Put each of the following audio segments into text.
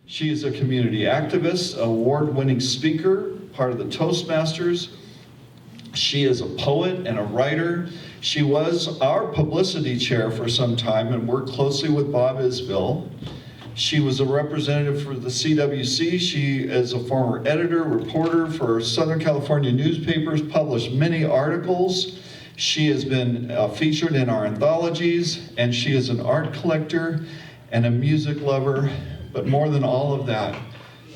She is a community activist, award-winning speaker, part of the Toastmasters. She is a poet and a writer. She was our publicity chair for some time and worked closely with Bob Isbell. She was a representative for the CWC. She is a former editor, reporter for Southern California newspapers, published many articles. She has been featured in our anthologies, and she is an art collector and a music lover. But more than all of that,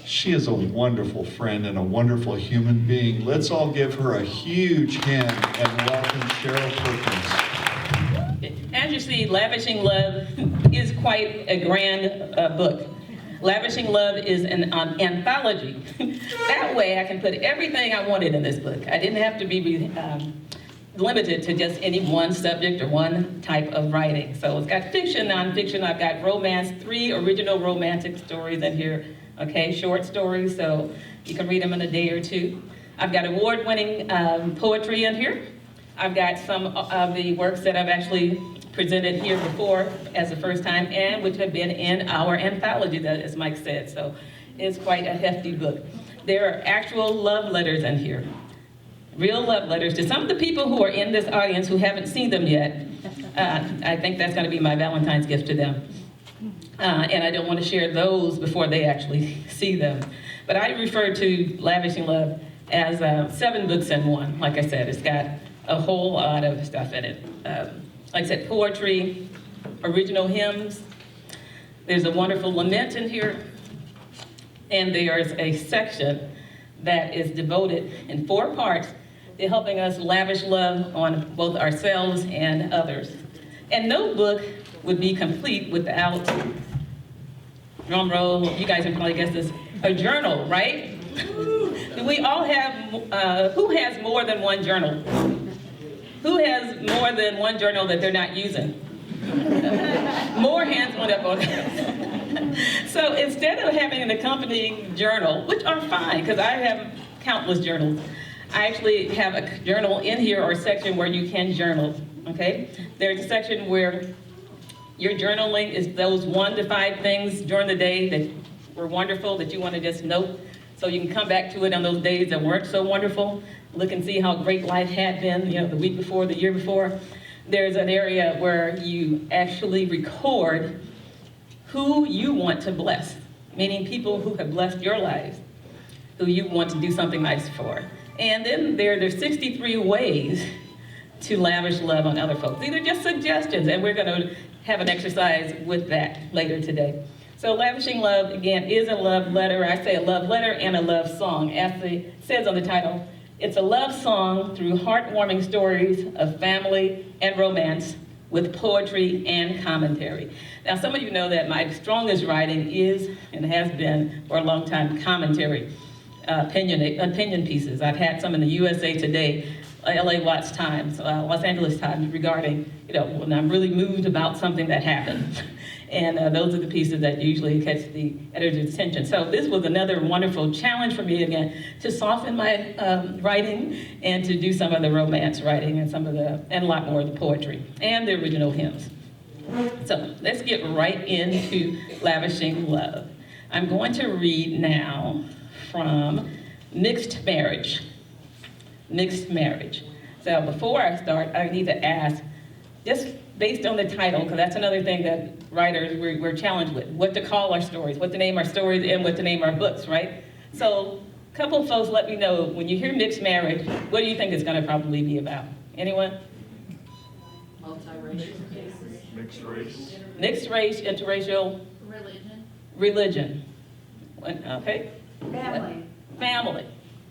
she is a wonderful friend and a wonderful human being. Let's all give her a huge hand and welcome Sheryl Perkins. As you see, Lavishing Love is quite a grand book. Lavishing Love is an anthology. That way I can put everything I wanted in this book. I didn't have to be limited to just any one subject or one type of writing. So it's got fiction, nonfiction, I've got romance, 3 original romantic stories in here, okay, short stories, so you can read them in a day or 2. I've got award-winning poetry in here. I've got some of the works that I've actually presented here before as the first time, and which have been in our anthology, that, as Mike said, so it's quite a hefty book. There are actual love letters in here. Real love letters to some of the people who are in this audience who haven't seen them yet. I think that's going to be my Valentine's gift to them. And I don't want to share those before they actually see them. But I refer to Lavishing Love as 7 books in one. Like I said, it's got a whole lot of stuff in it. Like I said, poetry, original hymns. There's a wonderful lament in here. And there's a section that is devoted in 4 parts to helping us lavish love on both ourselves and others. And no book would be complete without, drum roll, you guys can probably guess this, a journal, right? We all have, who has more than one journal? Who has more than one journal that they're not using? More hands went up on that. So instead of having an accompanying journal, which are fine, because I have countless journals, I actually have a journal in here or a section where you can journal, okay? There's a section where your journaling is those 1 to 5 things during the day that were wonderful that you want to just note, so you can come back to it on those days that weren't so wonderful, look and see how great life had been, you know, the week before, the year before. There's an area where you actually record who you want to bless, meaning people who have blessed your lives, who you want to do something nice for. And then there's 63 ways to lavish love on other folks. These are just suggestions, and we're going to have an exercise with that later today. So Lavishing Love, again, is a love letter. I say a love letter and a love song. As it says on the title, it's a love song through heartwarming stories of family and romance with poetry and commentary. Now, some of you know that my strongest writing is, and has been for a long time, commentary, opinion pieces. I've had some in the USA Today, LA Watts Times, Los Angeles Times regarding, you know, when I'm really moved about something that happened. And those are the pieces that usually catch the editor's attention. So this was another wonderful challenge for me, again, to soften my writing and to do some of the romance writing and and a lot more of the poetry and the original hymns. So let's get right into Lavishing Love. I'm going to read now from Mixed Marriage. Mixed Marriage. So before I start, I need to ask, just based on the title, because that's another thing that writers, we're challenged with, what to call our stories, what to name our stories, and what to name our books, right? So a couple of folks let me know, when you hear mixed marriage, what do you think it's going to probably be about? Anyone? Multiracial cases. Mixed race. Mixed race, interracial. Religion. Okay. Family.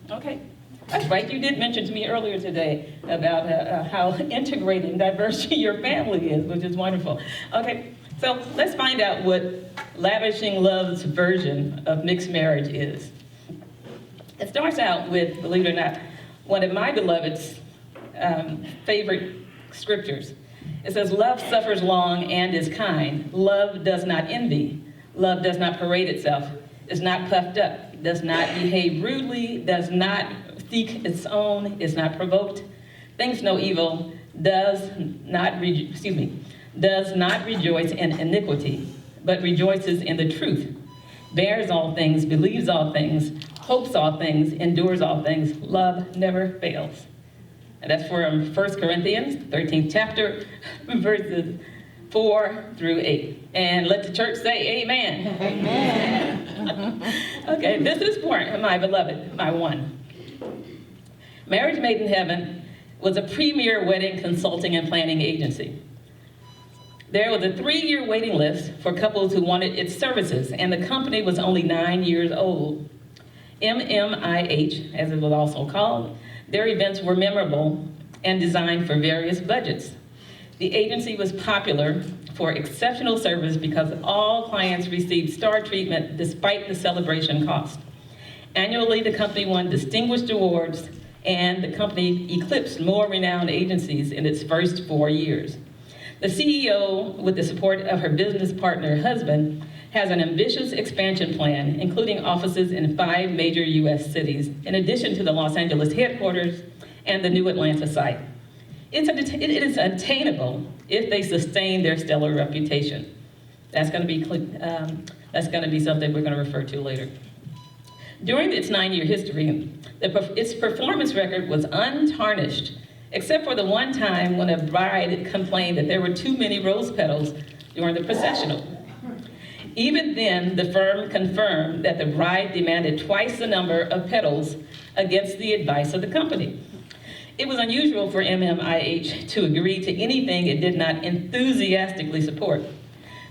Okay. That's right, you did mention to me earlier today about how integrating diversity your family is, which is wonderful. Okay, so let's find out what Lavishing Love's version of mixed marriage is. It starts out with, believe it or not, one of my beloved's favorite scriptures. It says, love suffers long and is kind. Love does not envy. Love does not parade itself, is not puffed up, does not behave rudely, does not seek its own, is not provoked, thinks no evil, does not rejoice in iniquity, but rejoices in the truth, bears all things, believes all things, hopes all things, endures all things. Love never fails. And that's from 1 Corinthians, 13th chapter, verses 4 through 8. And let the church say amen. Amen. Okay, this is for my beloved, my one. Marriage Made in Heaven was a premier wedding consulting and planning agency. There was a 3-year waiting list for couples who wanted its services, and the company was only 9 years old. MMIH, as it was also called, their events were memorable and designed for various budgets. The agency was popular for exceptional service because all clients received star treatment despite the celebration cost. Annually, the company won distinguished awards, and the company eclipsed more renowned agencies in its first 4 years. The CEO, with the support of her business partner husband, has an ambitious expansion plan, including offices in 5 major US cities, in addition to the Los Angeles headquarters and the new Atlanta site. It is attainable if they sustain their stellar reputation. That's going to be something we're going to refer to later. During its 9-year history, its performance record was untarnished, except for the one time when a bride complained that there were too many rose petals during the processional. Even then, the firm confirmed that the bride demanded twice the number of petals against the advice of the company. It was unusual for MMIH to agree to anything it did not enthusiastically support,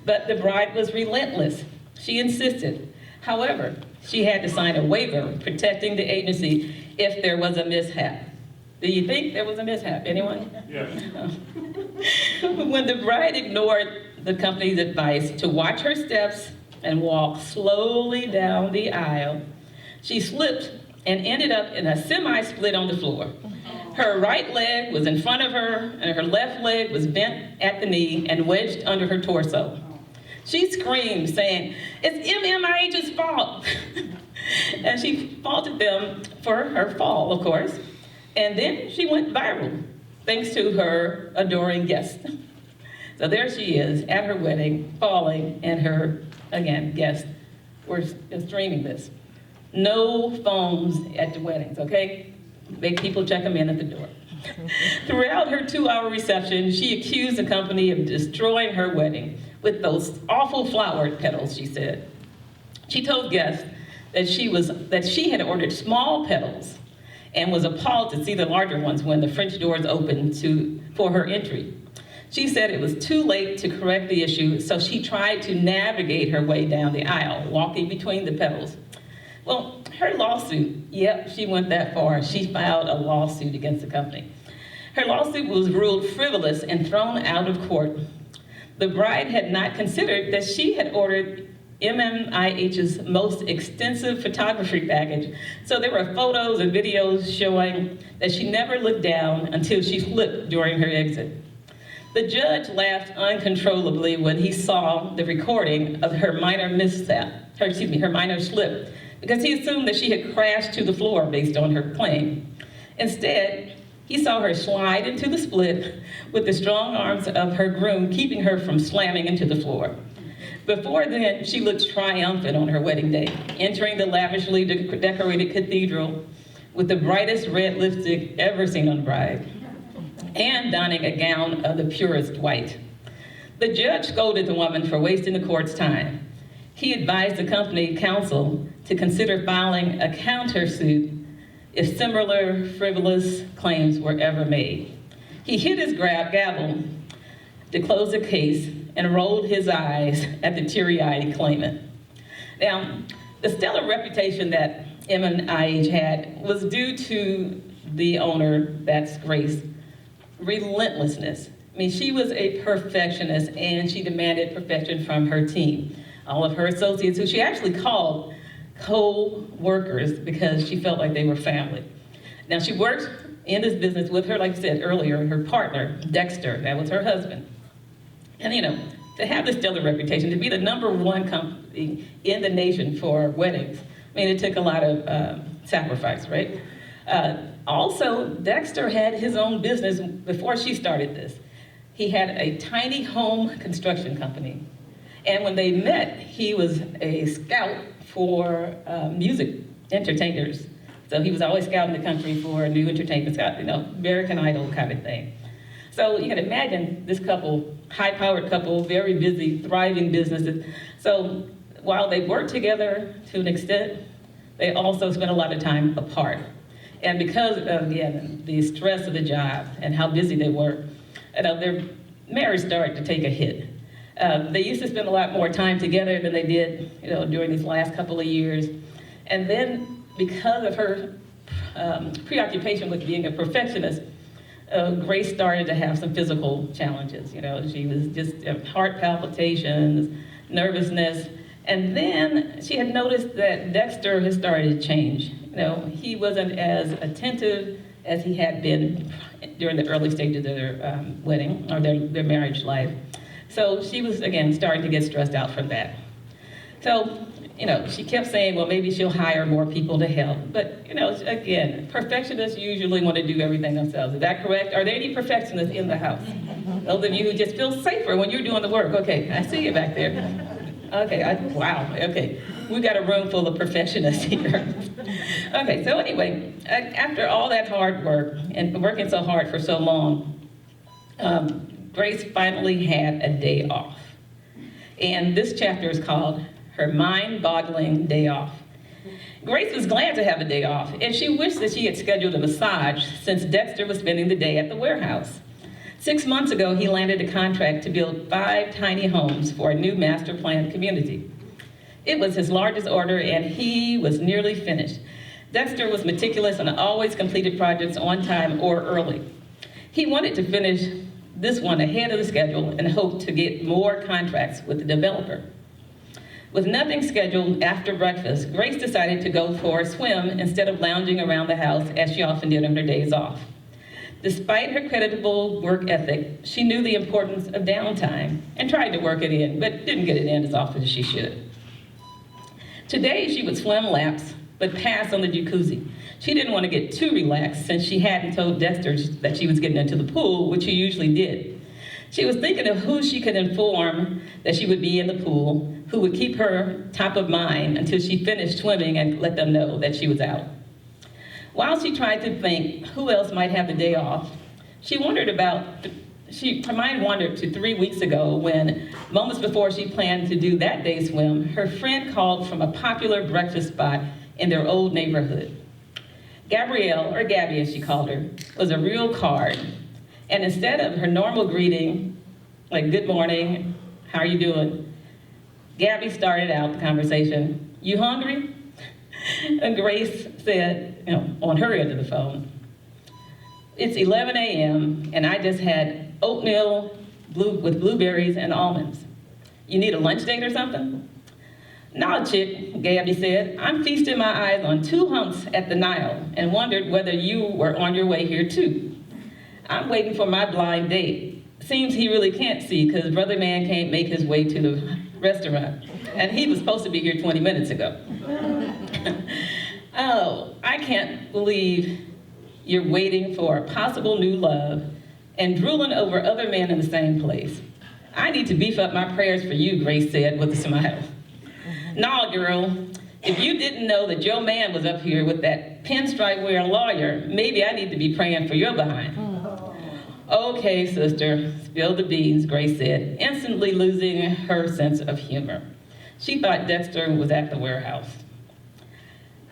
but the bride was relentless. She insisted. However, she had to sign a waiver protecting the agency if there was a mishap. Do you think there was a mishap? Anyone? Yes. When the bride ignored the company's advice to watch her steps and walk slowly down the aisle, she slipped and ended up in a semi-split on the floor. Her right leg was in front of her, and her left leg was bent at the knee and wedged under her torso. She screamed, saying, "It's MMIH's fault." And she faulted them for her fall, of course. And then she went viral, thanks to her adoring guests. So there she is at her wedding, falling, and her, again, guests were streaming this. No phones at the weddings, okay? Make people check them in at the door. Throughout her 2-hour reception, she accused the company of destroying her wedding with those awful flower petals, she said. She told guests that she had ordered small petals and was appalled to see the larger ones when the French doors opened for her entry. She said it was too late to correct the issue, so she tried to navigate her way down the aisle, walking between the petals. Well, her lawsuit, yep, she went that far. She filed a lawsuit against the company. Her lawsuit was ruled frivolous and thrown out of court. The bride had not considered that she had ordered MMIH's most extensive photography package, so there were photos and videos showing that she never looked down until she slipped during her exit. The judge laughed uncontrollably when he saw the recording of her minor slip, because he assumed that she had crashed to the floor based on her claim. Instead, he saw her slide into the split with the strong arms of her groom keeping her from slamming into the floor. Before then, she looked triumphant on her wedding day, entering the lavishly decorated cathedral with the brightest red lipstick ever seen on a bride, and donning a gown of the purest white. The judge scolded the woman for wasting the court's time. He advised the company counsel to consider filing a countersuit if similar frivolous claims were ever made. He hit his gavel to close the case and rolled his eyes at the teary-eyed claimant. Now, the stellar reputation that MMIH had was due to the owner, that's Grace, relentlessness. I mean, she was a perfectionist, and she demanded perfection from her team. All of her associates, who she actually called co-workers because she felt like they were family. Now, she worked in this business with her, like I said earlier, her partner, Dexter, that was her husband. And to have this stellar reputation, to be the #1 company in the nation for weddings, I mean, it took a lot of sacrifice, right? Also, Dexter had his own business before she started this. He had a tiny home construction company. And when they met, he was a scout for music entertainers. So he was always scouting the country for new entertainment, American Idol kind of thing. So you can imagine this couple, high-powered couple, very busy, thriving businesses. So while they worked together to an extent, they also spent a lot of time apart. And because of, again, the stress of the job and how busy they were, their marriage started to take a hit. They used to spend a lot more time together than they did, during these last couple of years. And then because of her preoccupation with being a perfectionist, Grace started to have some physical challenges. She was just heart palpitations, nervousness. And then she had noticed that Dexter had started to change. He wasn't as attentive as he had been during the early stages of their wedding or their marriage life. So she was, again, starting to get stressed out from that. So, she kept saying, well, maybe she'll hire more people to help. But, again, perfectionists usually want to do everything themselves. Is that correct? Are there any perfectionists in the house? Those of you who just feel safer when you're doing the work. Okay, I see you back there. Okay, wow, okay. We've got a room full of perfectionists here. Okay, so anyway, after all that hard work and working so hard for so long, Grace finally had a day off. And this chapter is called Her Mind-Boggling Day Off. Grace was glad to have a day off, and she wished that she had scheduled a massage since Dexter was spending the day at the warehouse. 6 months ago, he landed a contract to build 5 tiny homes for a new master planned community. It was his largest order, and he was nearly finished. Dexter was meticulous and always completed projects on time or early. He wanted to finish this one ahead of the schedule and hoped to get more contracts with the developer. With nothing scheduled after breakfast, Grace decided to go for a swim instead of lounging around the house as she often did on her days off. Despite her creditable work ethic, she knew the importance of downtime and tried to work it in, but didn't get it in as often as she should. Today, she would swim laps, but pass on the jacuzzi. She didn't want to get too relaxed since she hadn't told Dexter that she was getting into the pool, which she usually did. She was thinking of who she could inform that she would be in the pool, who would keep her top of mind until she finished swimming and let them know that she was out. While she tried to think who else might have the day off, her mind wandered to 3 weeks ago when, moments before she planned to do that day's swim, her friend called from a popular breakfast spot in their old neighborhood. Gabrielle, or Gabby as she called her, was a real card. And instead of her normal greeting, like good morning, how are you doing? Gabby started out the conversation, you hungry? And Grace said, on her end of the phone, it's 11 a.m. and I just had oatmeal with blueberries and almonds. You need a lunch date or something? Nah, chick, Gabby said. I'm feasting my eyes on 2 hunks at the Nile and wondered whether you were on your way here too. I'm waiting for my blind date. Seems he really can't see because Brother Man can't make his way to the restaurant. And he was supposed to be here 20 minutes ago. Oh, I can't believe you're waiting for a possible new love and drooling over other men in the same place. I need to beef up my prayers for you, Grace said with a smile. Nah, girl, if you didn't know that your man was up here with that pinstripe-wearing lawyer, maybe I need to be praying for your behind. Okay, sister, spill the beans, Grace said, instantly losing her sense of humor. She thought Dexter was at the warehouse.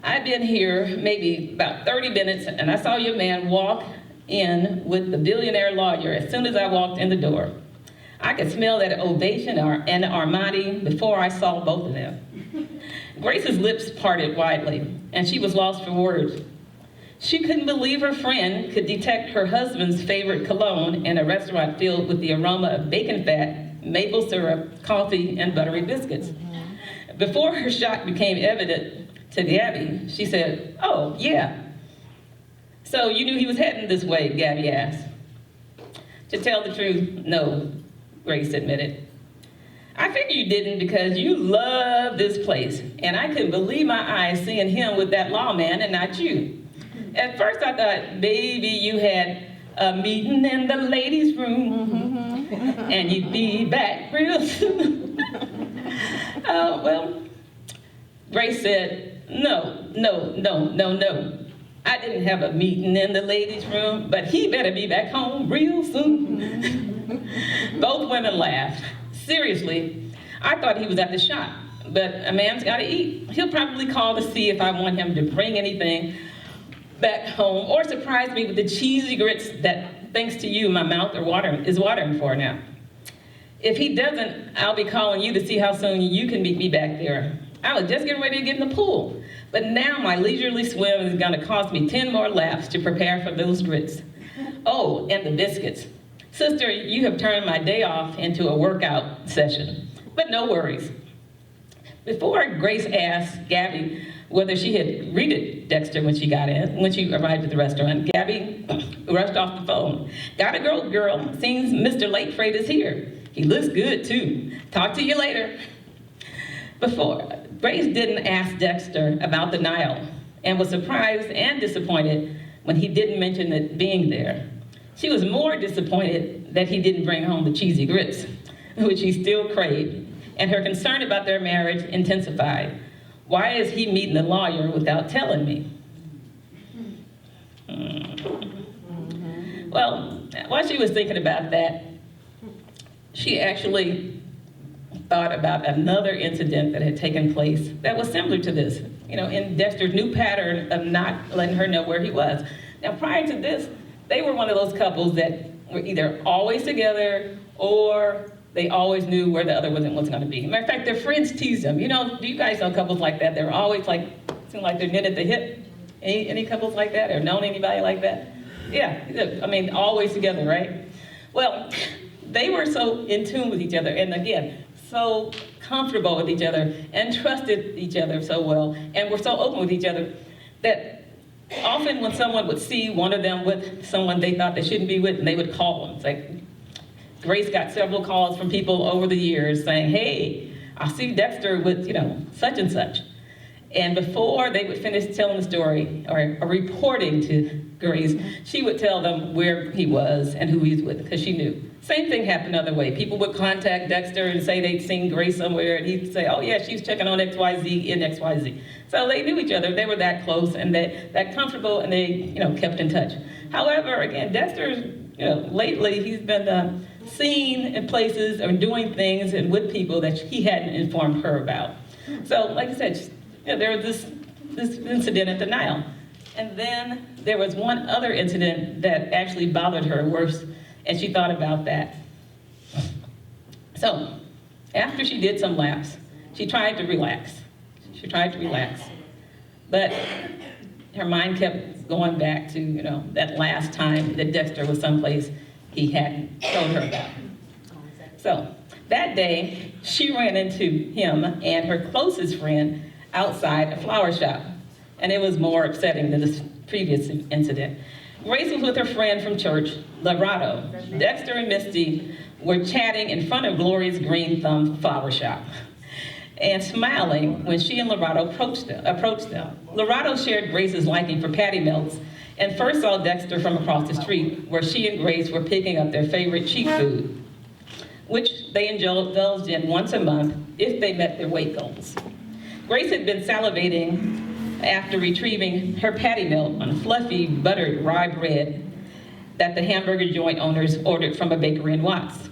I've been here maybe about 30 minutes, and I saw your man walk in with the billionaire lawyer as soon as I walked in the door. I could smell that ovation and Armani before I saw both of them. Grace's lips parted widely, and she was lost for words. She couldn't believe her friend could detect her husband's favorite cologne in a restaurant filled with the aroma of bacon fat, maple syrup, coffee, and buttery biscuits. Before her shock became evident to Gabby, she said, oh, yeah. So you knew he was heading this way, Gabby asked. To tell the truth, no, Grace admitted. I figured you didn't because you love this place, and I couldn't believe my eyes seeing him with that lawman and not you. At first I thought maybe you had a meeting in the ladies' room, and you'd be back real soon. Well, Grace said, no, no, no, no, no. I didn't have a meeting in the ladies' room, but he better be back home real soon. Both women laughed. Seriously, I thought he was at the shop, but a man's gotta eat. He'll probably call to see if I want him to bring anything back home or surprise me with the cheesy grits that, thanks to you, my mouth is watering for now. If he doesn't, I'll be calling you to see how soon you can meet me back there. I was just getting ready to get in the pool, but now my leisurely swim is gonna cost me 10 more laps to prepare for those grits. Oh, and the biscuits. Sister, you have turned my day off into a workout session, but no worries. Before Grace asked Gabby whether she had greeted Dexter when she arrived at the restaurant, Gabby rushed off the phone. Gotta go, girl. Seems Mr. Lakefreight is here. He looks good, too. Talk to you later. Grace didn't ask Dexter about the Nile and was surprised and disappointed when he didn't mention it being there. She was more disappointed that he didn't bring home the cheesy grits, which he still craved, and her concern about their marriage intensified. Why is he meeting a lawyer without telling me? Well, while she was thinking about that, she actually thought about another incident that had taken place that was similar to this, in Dexter's new pattern of not letting her know where he was. Now, prior to this, they were one of those couples that were either always together or they always knew where the other was going to be. Matter of fact, their friends teased them. Do you guys know couples like that? They're always seem like they're knit at the hip. Any couples like that or known anybody like that? Yeah, always together, right? Well, they were so in tune with each other, and again, so comfortable with each other and trusted each other so well, and were so open with each other that often when someone would see one of them with someone they thought they shouldn't be with, and they would call them. It's like, Grace got several calls from people over the years saying, hey, I see Dexter with, such and such. And before they would finish telling the story or reporting to Grace, she would tell them where he was and who he was with, because she knew. Same thing happened the other way. People would contact Dexter and say they'd seen Grace somewhere, and he'd say, oh yeah, she's checking on XYZ in XYZ. So they knew each other, they were that close and that comfortable, and they kept in touch. However, again, Dexter, lately he's been seen in places or doing things and with people that he hadn't informed her about. So like I said, there was this incident at the Nile. And then there was one other incident that actually bothered her worse, and she thought about that. So, after she did some laps, she tried to relax. But her mind kept going back to, that last time that Dexter was someplace he hadn't told her about. So, that day, she ran into him and her closest friend outside a flower shop. And it was more upsetting than this previous incident. Grace was with her friend from church, Lorado. Dexter and Misty were chatting in front of Gloria's green thumb flower shop and smiling when she and Lorado approached them. Lorado shared Grace's liking for patty melts and first saw Dexter from across the street, where she and Grace were picking up their favorite cheap food, which they indulged in once a month if they met their weight goals. Grace had been salivating after retrieving her patty melt on fluffy, buttered rye bread that the hamburger joint owners ordered from a bakery in Watts.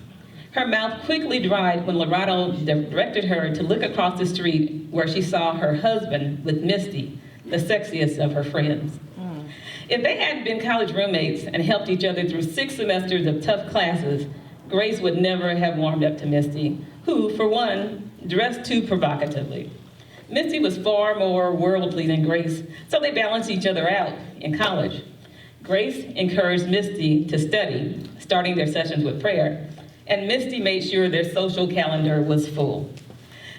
Her mouth quickly dried when Lorado directed her to look across the street, where she saw her husband with Misty, the sexiest of her friends. If they hadn't been college roommates and helped each other through 6 semesters of tough classes, Grace would never have warmed up to Misty, who, for one, dressed too provocatively. Misty was far more worldly than Grace, so they balanced each other out in college. Grace encouraged Misty to study, starting their sessions with prayer, and Misty made sure their social calendar was full.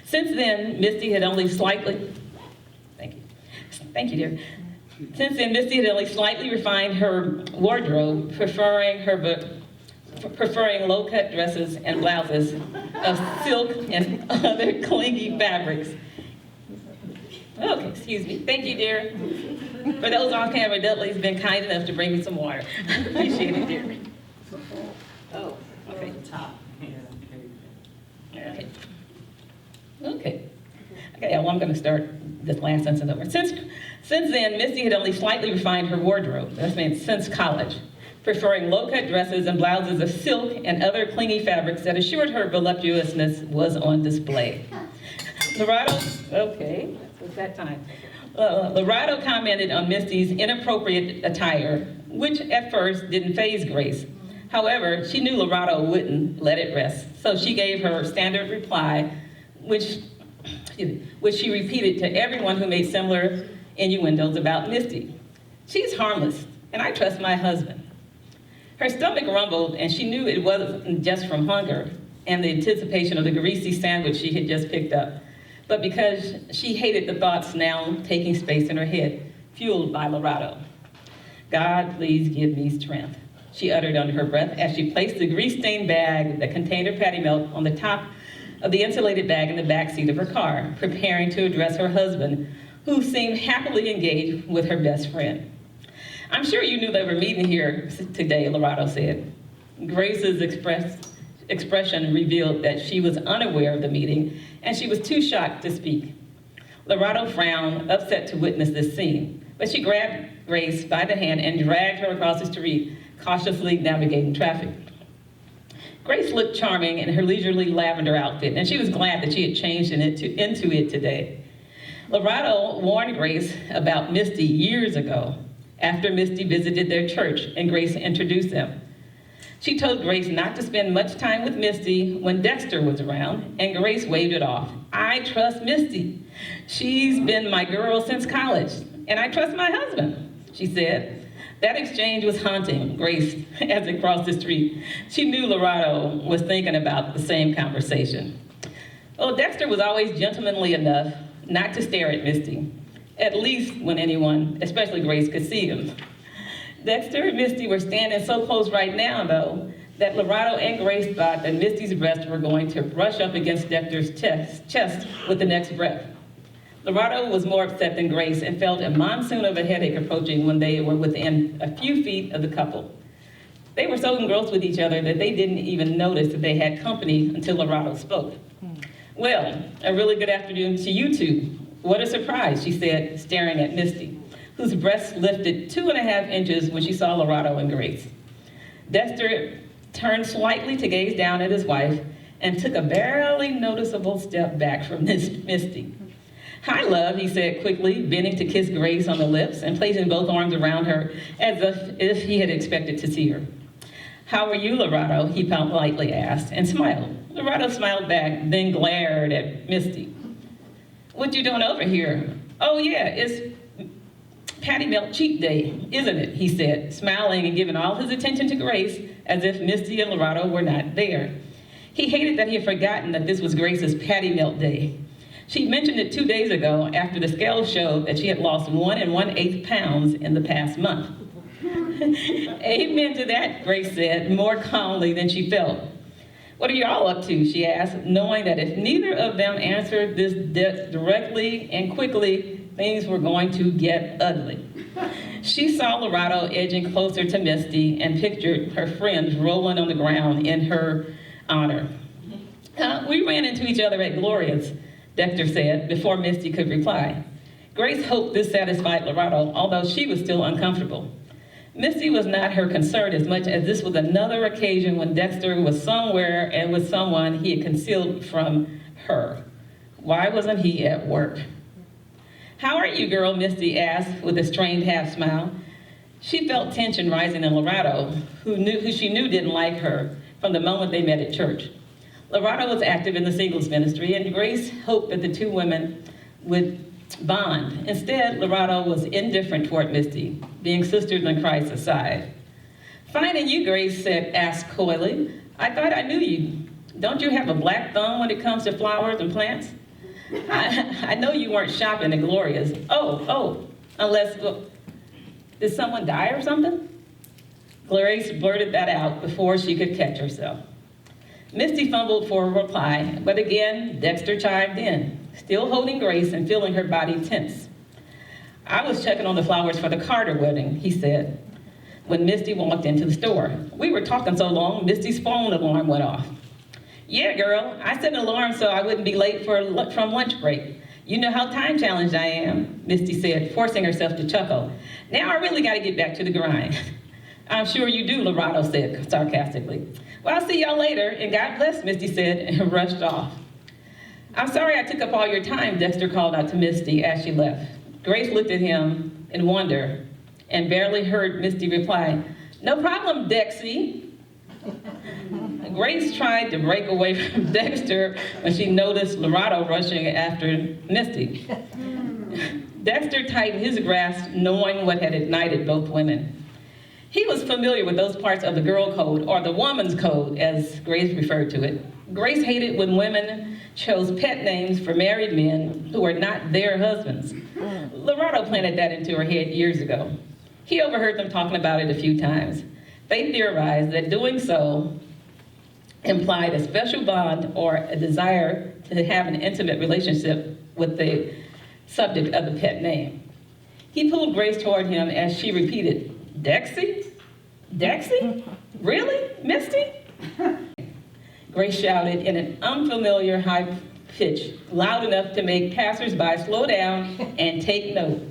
Since then, Misty had only slightly, thank you, dear. Since then, Misty had only slightly refined her wardrobe, preferring low-cut dresses and blouses of silk and other clingy fabrics. Okay, excuse me. Thank you, dear. For those on camera, Dudley's been kind enough to bring me some water. Appreciate it, dear. Oh, okay. Okay. Okay, well, I'm going to start this last sentence over. Since then, Misty had only slightly refined her wardrobe. That means since college, preferring low-cut dresses and blouses of silk and other clingy fabrics that assured her voluptuousness was on display. Lorado commented on Misty's inappropriate attire, which at first didn't faze Grace. However, she knew Lorado wouldn't let it rest, so she gave her standard reply, which she repeated to everyone who made similar innuendos about Misty. She's harmless, and I trust my husband. Her stomach rumbled, and she knew it wasn't just from hunger and the anticipation of the greasy sandwich she had just picked up, but because she hated the thoughts now taking space in her head, fueled by Lorado. God, please give me strength, she uttered under her breath as she placed the grease-stained bag that contained her patty melt on the top of the insulated bag in the back seat of her car, preparing to address her husband, who seemed happily engaged with her best friend. I'm sure you knew they were meeting here today, Lorado said. Grace's expression revealed that she was unaware of the meeting, and she was too shocked to speak. Lorado frowned, upset to witness this scene, but she grabbed Grace by the hand and dragged her across the street, cautiously navigating traffic. Grace looked charming in her leisurely lavender outfit, and she was glad that she had changed into it today. Lorado warned Grace about Misty years ago, after Misty visited their church and Grace introduced them. She told Grace not to spend much time with Misty when Dexter was around, and Grace waved it off. I trust Misty. She's been my girl since college, and I trust my husband, she said. That exchange was haunting Grace as they crossed the street. She knew Lorado was thinking about the same conversation. Well, Dexter was always gentlemanly enough not to stare at Misty, at least when anyone, especially Grace, could see him. Dexter and Misty were standing so close right now, though, that Lorado and Grace thought that Misty's breasts were going to brush up against Dexter's chest with the next breath. Lorado was more upset than Grace and felt a monsoon of a headache approaching when they were within a few feet of the couple. They were so engrossed with each other that they didn't even notice that they had company until Lorado spoke. Well, a really good afternoon to you two. What a surprise, she said, staring at Misty, whose breasts lifted 2.5 inches when she saw Lorado and Grace. Dexter turned slightly to gaze down at his wife and took a barely noticeable step back from Misty. Hi, love, he said quickly, bending to kiss Grace on the lips and placing both arms around her as if he had expected to see her. How are you, Lorado? He politely asked and smiled. Lorado smiled back, then glared at Misty. What you doing over here? Oh yeah, it's Patty Melt cheat day, isn't it? He said, smiling and giving all his attention to Grace as if Misty and Lorado were not there. He hated that he had forgotten that this was Grace's Patty Melt day. She mentioned it 2 days ago after the scale showed that she had lost 1 1/8 pounds in the past month. Amen to that, Grace said, more calmly than she felt. What are y'all up to, she asked, knowing that if neither of them answered this directly and quickly, things were going to get ugly. She saw Lorado edging closer to Misty and pictured her friends rolling on the ground in her honor. We ran into each other at Gloria's, Dexter said, before Misty could reply. Grace hoped this satisfied Lorado, although she was still uncomfortable. Misty was not her concern as much as this was another occasion when Dexter was somewhere and with someone he had concealed from her. Why wasn't he at work? How are you, girl? Misty asked with a strained half smile. She felt tension rising in Lorado, who she knew didn't like her from the moment they met at church. Lorado was active in the singles ministry, and Grace hoped that the two women would bond. Instead, Lorado was indifferent toward Misty, being sisters in Christ aside. Finding you, Grace asked coyly. I thought I knew you. Don't you have a black thumb when it comes to flowers and plants? I know you weren't shopping at Gloria's. Unless, did someone die or something? Grace blurted that out before she could catch herself. Misty fumbled for a reply, but again, Dexter chimed in, still holding Grace and feeling her body tense. I was checking on the flowers for the Carter wedding, he said, when Misty walked into the store. We were talking so long, Misty's phone alarm went off. Yeah, girl, I set an alarm so I wouldn't be late from lunch break. "You know how time challenged I am," Misty said, forcing herself to chuckle. "Now I really got to get back to the grind." "I'm sure you do," Lorato said sarcastically. "Well, I'll see y'all later, and God bless," Misty said, and rushed off. "I'm sorry I took up all your time," Dexter called out to Misty as she left. Grace looked at him in wonder and barely heard Misty reply, "No problem, Dexy." Grace tried to break away from Dexter when she noticed Lorato rushing after Misty. Dexter tightened his grasp, knowing what had ignited both women. He was familiar with those parts of the girl code, or the woman's code, as Grace referred to it. Grace hated when women chose pet names for married men who were not their husbands. Lorato planted that into her head years ago. He overheard them talking about it a few times. They theorized that doing so implied a special bond or a desire to have an intimate relationship with the subject of the pet name. He pulled Grace toward him as she repeated, "Dexy? Dexy? Really, Misty?" Grace shouted in an unfamiliar high pitch, loud enough to make passersby slow down and take note.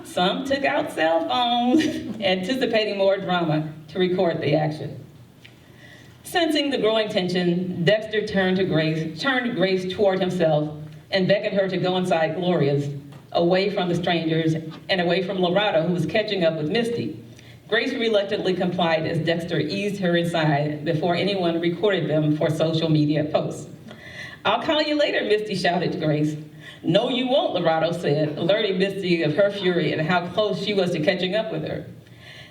Some took out cell phones, anticipating more drama, to record the action. Sensing the growing tension, Dexter turned Grace toward himself and beckoned her to go inside Gloria's, away from the strangers and away from Lorato, who was catching up with Misty. Grace reluctantly complied as Dexter eased her inside before anyone recorded them for social media posts. "I'll call you later," Misty shouted to Grace. "No, you won't," Lorato said, alerting Misty of her fury and how close she was to catching up with her.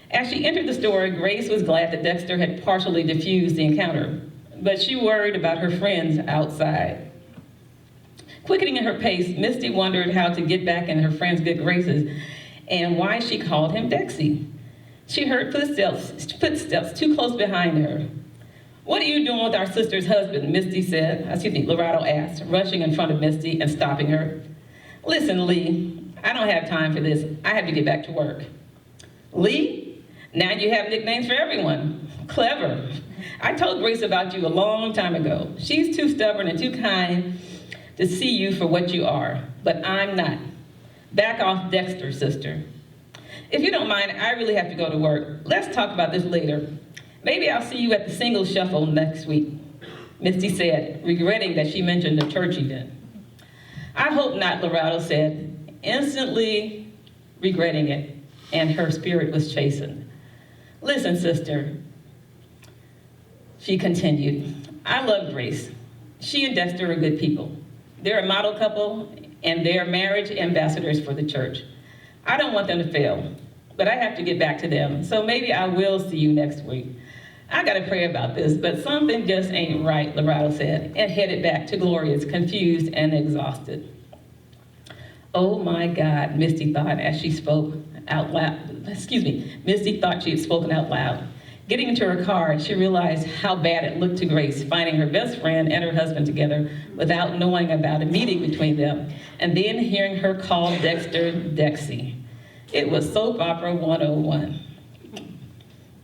As she entered the store, Grace was glad that Dexter had partially diffused the encounter, but she worried about her friends outside. Quickening her pace, Misty wondered how to get back in her friend's good graces and why she called him Dexy. She heard footsteps too close behind her. "What are you doing with our sister's husband?" Lorato asked, rushing in front of Misty and stopping her. "Listen, Lee, I don't have time for this. I have to get back to work." "Lee? Now you have nicknames for everyone. Clever. I told Grace about you a long time ago. She's too stubborn and too kind to see you for what you are, but I'm not. Back off Dexter, sister. If you don't mind, I really have to go to work. Let's talk about this later. Maybe I'll see you at the singles shuffle next week," Misty said, regretting that she mentioned a church event. "I hope not," Lorato said, instantly regretting it, and her spirit was chastened. "Listen, sister," she continued, "I love Grace. She and Dexter are good people. They're a model couple, and they're marriage ambassadors for the church. I don't want them to fail, but I have to get back to them, so maybe I will see you next week. I gotta pray about this, but something just ain't right," Lorato said, and headed back to Gloria's, confused and exhausted. "Oh my God," Misty thought as she spoke out loud. Misty thought she had spoken out loud. Getting into her car, she realized how bad it looked to Grace, finding her best friend and her husband together without knowing about a meeting between them, and then hearing her call Dexter Dexy. It was soap opera 101.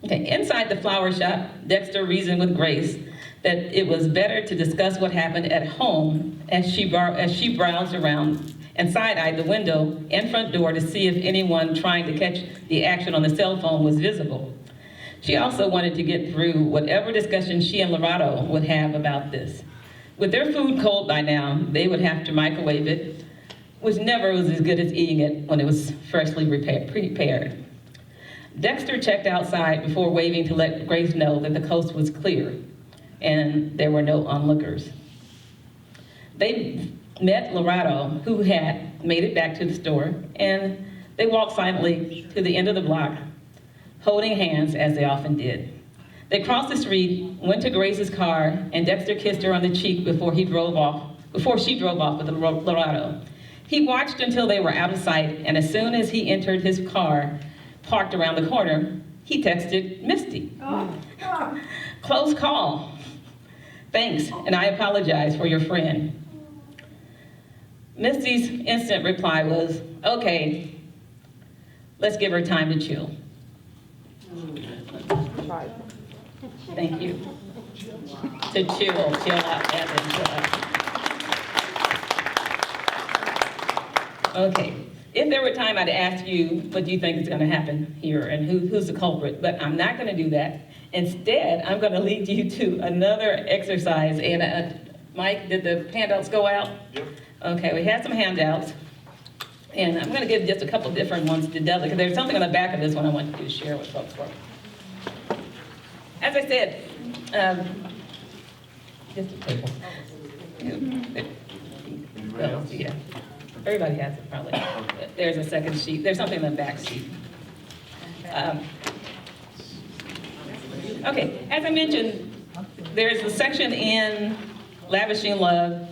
Okay, inside the flower shop, Dexter reasoned with Grace that it was better to discuss what happened at home as she browsed around and side-eyed the window and front door to see if anyone trying to catch the action on the cell phone was visible. She also wanted to get through whatever discussion she and Lorato would have about this. With their food cold by now, they would have to microwave it, which never was as good as eating it when it was freshly prepared. Dexter checked outside before waving to let Grace know that the coast was clear and there were no onlookers. They met Lorato, who had made it back to the store, and they walked silently to the end of the block, holding hands as they often did. They crossed the street, went to Grace's car, and Dexter kissed her on the cheek before she drove off with Lorato. He watched until they were out of sight, and as soon as he entered his car, parked around the corner, he texted Misty. "Close call. Thanks, and I apologize for your friend." Misty's instant reply was, "Okay, let's give her time to chill." Thank you. To chill out, Evan, chill out. Okay. If there were time, I'd ask you, what do you think is going to happen here, and who's the culprit? But I'm not going to do that. Instead, I'm going to lead you to another exercise. And Mike, did the handouts go out? Yep. Okay, we had some handouts. And I'm going to give just a couple different ones to Dudley, because there's something on the back of this one I want to share with folks. As I said, just a paper. Well, yeah. Everybody has it, probably. There's a second sheet. There's something in the back sheet. Okay, as I mentioned, there's a section in Lavishing Love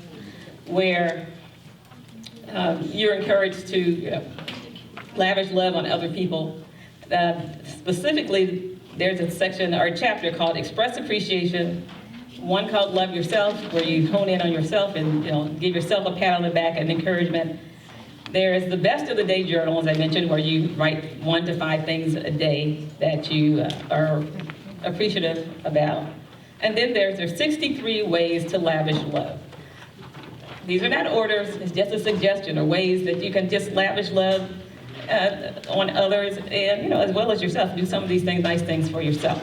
where you're encouraged to lavish love on other people. Specifically, there's a section or a chapter called Express Appreciation, one called Love Yourself, where you hone in on yourself and give yourself a pat on the back and encouragement. There's the Best of the Day journal, as I mentioned, where you write 1 to 5 things a day that you are appreciative about. And then there's 63 ways to lavish love. These are not orders, it's just a suggestion, or ways that you can just lavish love on others and, as well as yourself. Do some of these things, nice things for yourself.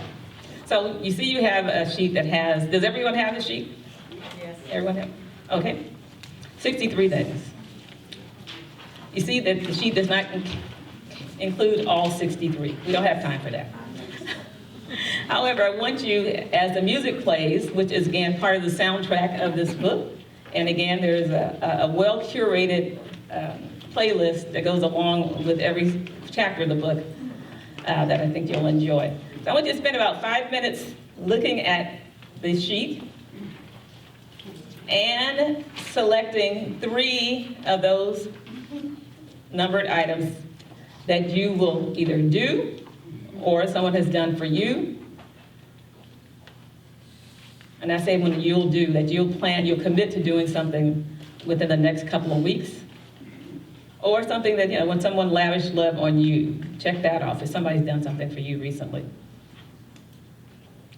So you see you have a sheet that has, does everyone have a sheet? Yes. Everyone have? Okay. 63 things. You see that the sheet does not include all 63. We don't have time for that. However, I want you, as the music plays, which is again part of the soundtrack of this book, and again there's a well-curated playlist that goes along with every chapter of the book that I think you'll enjoy. So I want you to spend about 5 minutes looking at the sheet and selecting 3 of those numbered items that you will either do or someone has done for you. And I say when you'll do, that you'll commit to doing something within the next couple of weeks. Or something that, when someone lavished love on you, check that off if somebody's done something for you recently.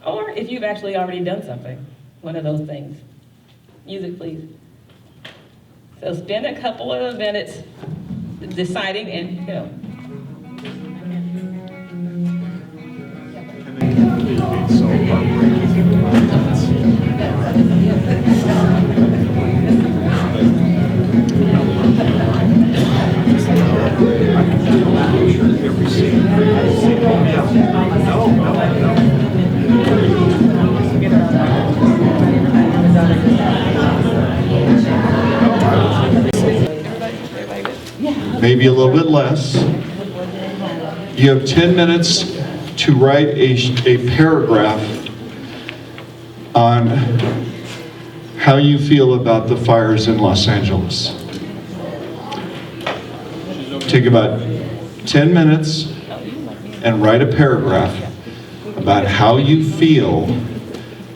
Or if you've actually already done something, one of those things. Music, please. So spend a couple of minutes deciding and, It's so heartbreaking. Every scene. Maybe a little bit less. You have 10 minutes to write a paragraph on how you feel about the fires in Los Angeles. Take about 10 minutes and write a paragraph about how you feel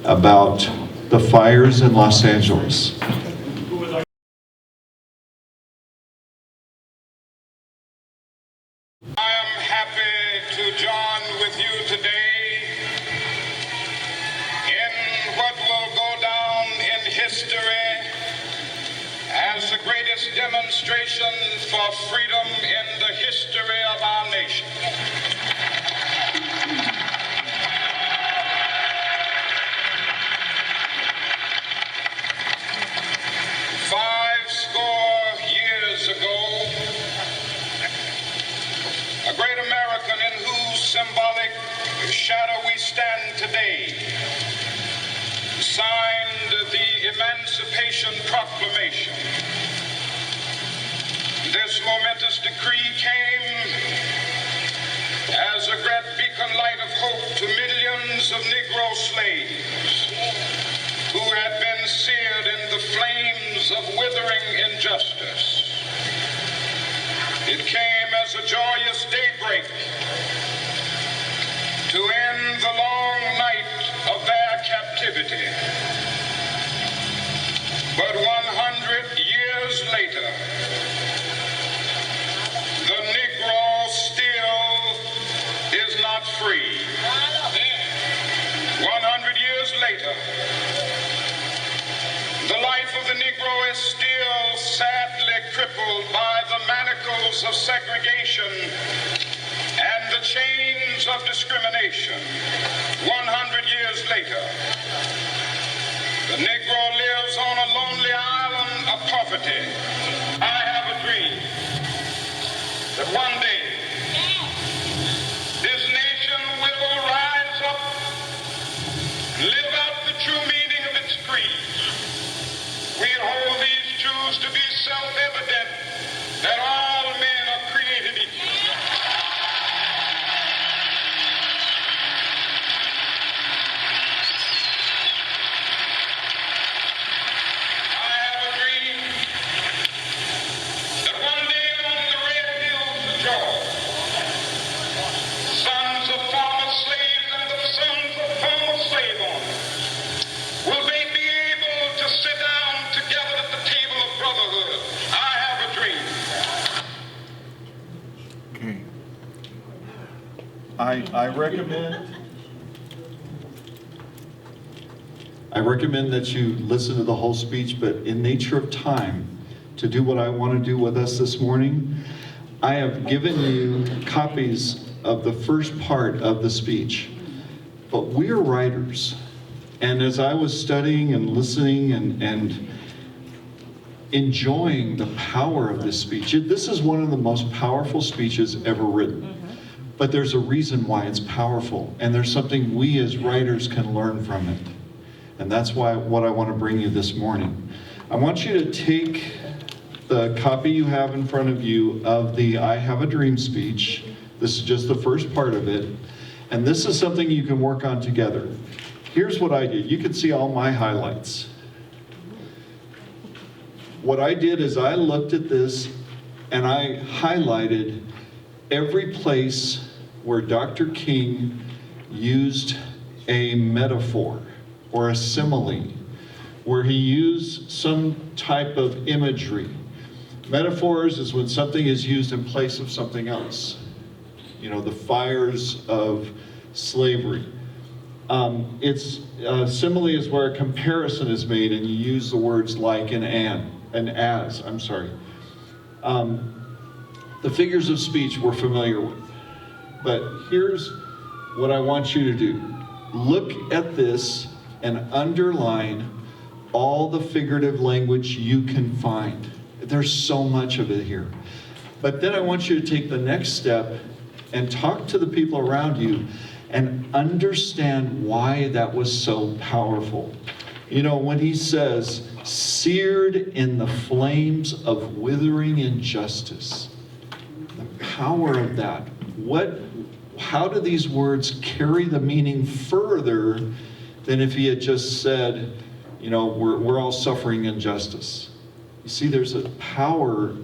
about the fires in Los Angeles. I am happy to join with you today in what will go down in history as the greatest demonstration for freedom in the history of our nation. Five score years ago, a great American in whose symbolic shadow we stand today signed the Emancipation Proclamation. This momentous decree came as a great beacon light of hope to millions of Negro slaves who had been seared in the flames of withering injustice. It came as a joyous daybreak to end the long night of their captivity. But 100 years later, the Negro still is not free. 100 years later, the life of the Negro is still sadly crippled by the shackles of segregation and the chains of discrimination. 100 years later, the Negro lives on a lonely island of poverty. I have a dream that one day this nation will rise up and live out the true meaning of its creed. We hold these truths to be self-evident, that all men are created equal. I have a dream that one day on the red hills of Georgia, sons of former slaves and the sons of former slave owners will they be able to sit down together at the table of brotherhood. I have a dream. Okay. I recommend that you listen to the whole speech, but in nature of time, to do what I want to do with us this morning, I have given you copies of the first part of the speech. But we're writers, and as I was studying and listening and enjoying the power of this speech, this is one of the most powerful speeches ever written. But there's a reason why it's powerful, and there's something we as writers can learn from it. And that's what I want to bring you this morning. I want you to take the copy you have in front of you of the I Have a Dream speech. This is just the first part of it. And this is something you can work on together. Here's what I did. You can see all my highlights. What I did is I looked at this and I highlighted every place where Dr. King used a metaphor or a simile, where he used some type of imagery. Metaphors is when something is used in place of something else. You know, the fires of slavery. Simile is where a comparison is made and you use the words like and as. The figures of speech we're familiar with. But here's what I want you to do. Look at this and underline all the figurative language you can find. There's so much of it here. But then I want you to take the next step and talk to the people around you and understand why that was so powerful. You know, when he says, seared in the flames of withering injustice, the power of that. How do these words carry the meaning further than if he had just said, you know, we're all suffering injustice? You see, there's a power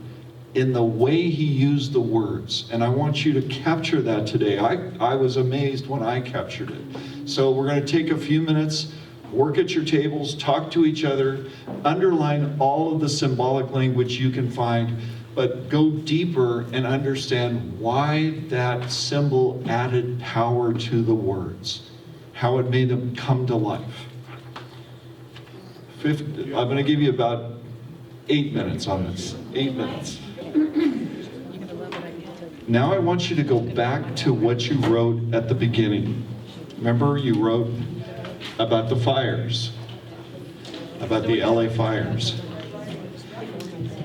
in the way he used the words, and I want you to capture that today. I was amazed when I captured it. So we're going to take a few minutes, work at your tables, talk to each other, underline all of the symbolic language you can find, but go deeper and understand why that symbol added power to the words, how it made them come to life. I'm going to give you about 8 minutes on this. 8 minutes. Now I want you to go back to what you wrote at the beginning. Remember, you wrote about the fires, about the LA fires.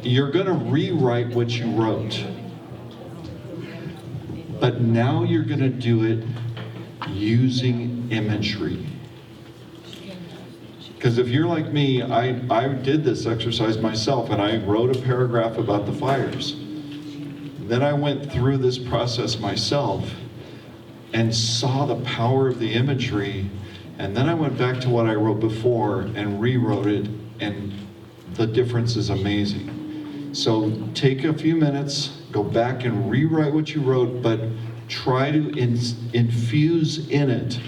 You're going to rewrite what you wrote, but now you're going to do it using imagery. Because if you're like me, I did this exercise myself, and I wrote a paragraph about the fires. Then I went through this process myself and saw the power of the imagery, and then I went back to what I wrote before and rewrote it, and the difference is amazing. So take a few minutes, go back and rewrite what you wrote, but try to infuse in it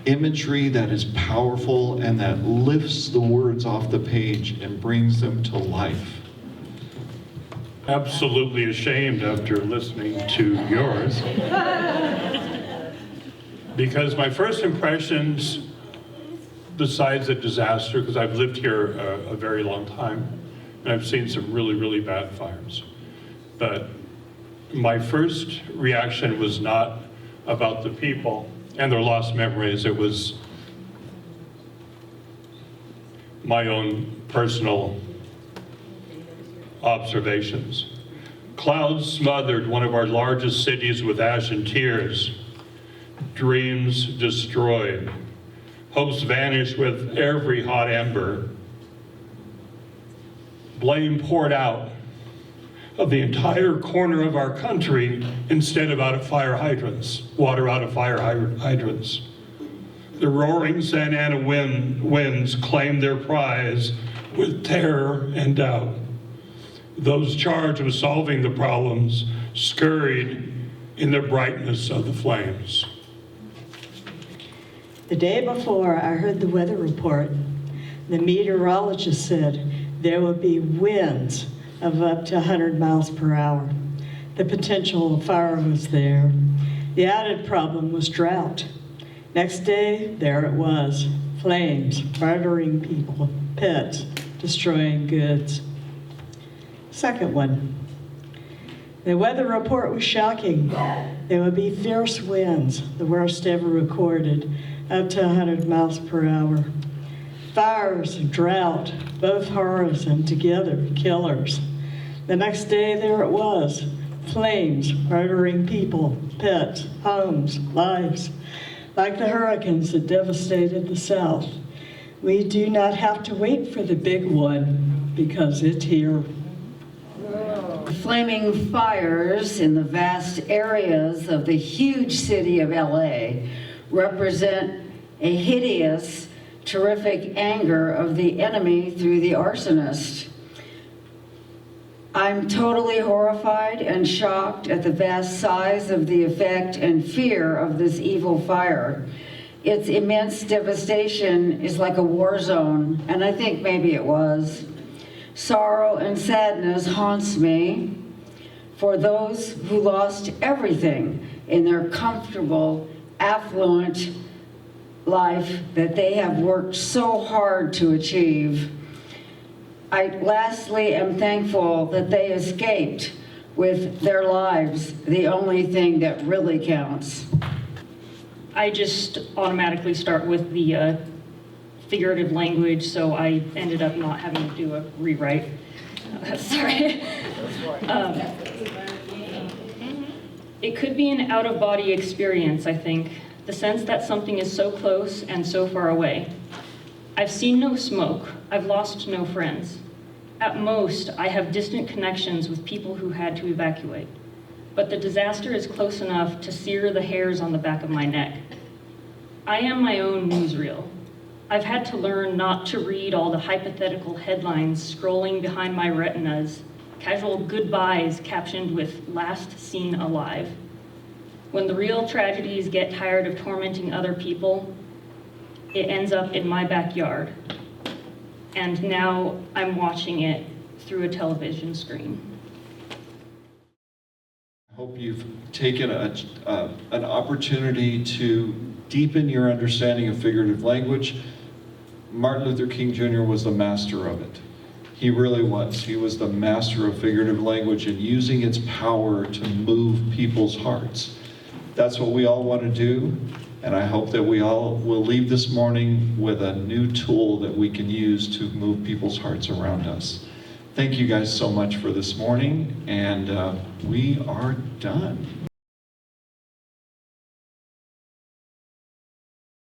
imagery that is powerful and that lifts the words off the page and brings them to life. Absolutely ashamed after listening to yours. Because my first impressions, besides a disaster, because I've lived here a very long time, and I've seen some really, really bad fires. But my first reaction was not about the people and their lost memories. It was my own personal observations. Clouds smothered one of our largest cities with ash and tears. Dreams destroyed. Hopes vanished with every hot ember. Blame poured out of the entire corner of our country instead of out of fire hydrants, water out of fire hydrants. The roaring Santa Ana winds claimed their prize with terror and doubt. Those charged with solving the problems scurried in the brightness of the flames. The day before, I heard the weather report. The meteorologist said there would be winds of up to 100 miles per hour. The potential of fire was there. The added problem was drought. Next day, there it was, flames, murdering people, pets, destroying goods. Second one, the weather report was shocking. There would be fierce winds, the worst ever recorded, up to 100 miles per hour. Fires, drought, both horrors and together killers. The next day, there it was, flames, murdering people, pets, homes, lives. Like the hurricanes that devastated the South, we do not have to wait for the big one because it's here. Flaming fires in the vast areas of the huge city of LA represent a hideous, terrific anger of the enemy through the arsonist. I'm totally horrified and shocked at the vast size of the effect and fear of this evil fire. Its immense devastation is like a war zone, and I think maybe it was. Sorrow and sadness haunts me for those who lost everything in their comfortable, affluent life that they have worked so hard to achieve. I lastly am thankful that they escaped with their lives, the only thing that really counts. I just automatically start with the figurative language, so I ended up not having to do a rewrite. Sorry. It could be an out-of-body experience, I think. The sense that something is so close and so far away. I've seen no smoke. I've lost no friends. At most, I have distant connections with people who had to evacuate. But the disaster is close enough to sear the hairs on the back of my neck. I am my own newsreel. I've had to learn not to read all the hypothetical headlines scrolling behind my retinas, casual goodbyes captioned with "last seen alive." When the real tragedies get tired of tormenting other people, it ends up in my backyard. And now I'm watching it through a television screen. I hope you've taken an opportunity to deepen your understanding of figurative language. Martin Luther King Jr. was the master of it. He really was. He was the master of figurative language and using its power to move people's hearts. That's what we all want to do, and I hope that we all will leave this morning with a new tool that we can use to move people's hearts around us. Thank you guys so much for this morning, and we are done.